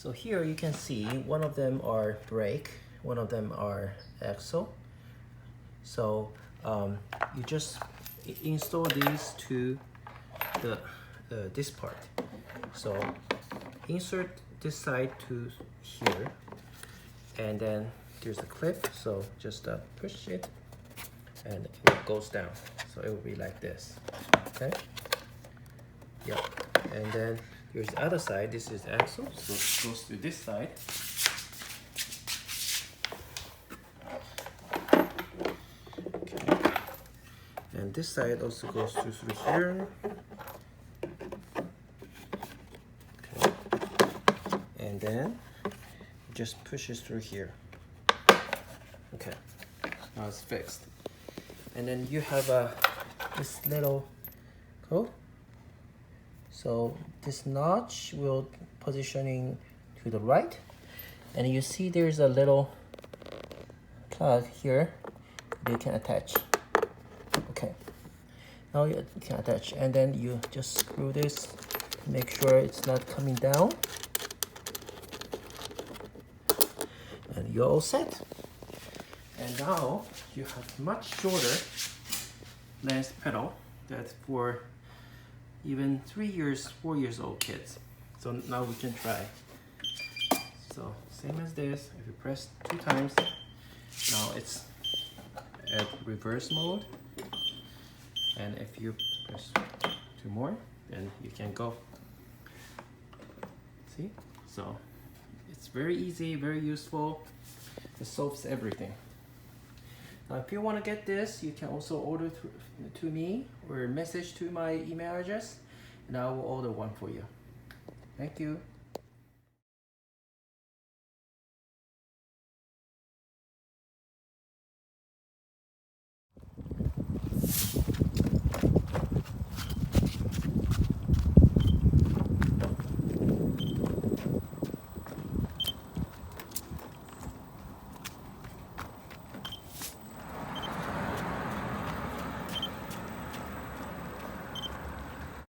So here you can see one of them are brake, one of them are axle. So you just install these to this part. So insert this side to here, and then there's a clip, so just push it and it goes down. So it will be like this, okay? Yeah, and then here's the other side. This is axle, so it goes to this side. Okay. And this side also goes through here. Okay. And then just pushes through here. Okay, now it's fixed. And then you have this little hole. So this notch will positioning to the right, and you see there's a little plug here you can attach. Okay, now you can attach, and then you just screw this to make sure it's not coming down, and you're all set. And now you have much shorter length pedal that's for even 3 years, 4 years old kids. So now we can try. So same as this, if you press 2 times, now it's at reverse mode. And if you press 2 more, then you can go. See? So it's very easy, very useful. It solves everything. Now, if you want to get this, you can also order to me or message to my email address, and I will order one for you. Thank you.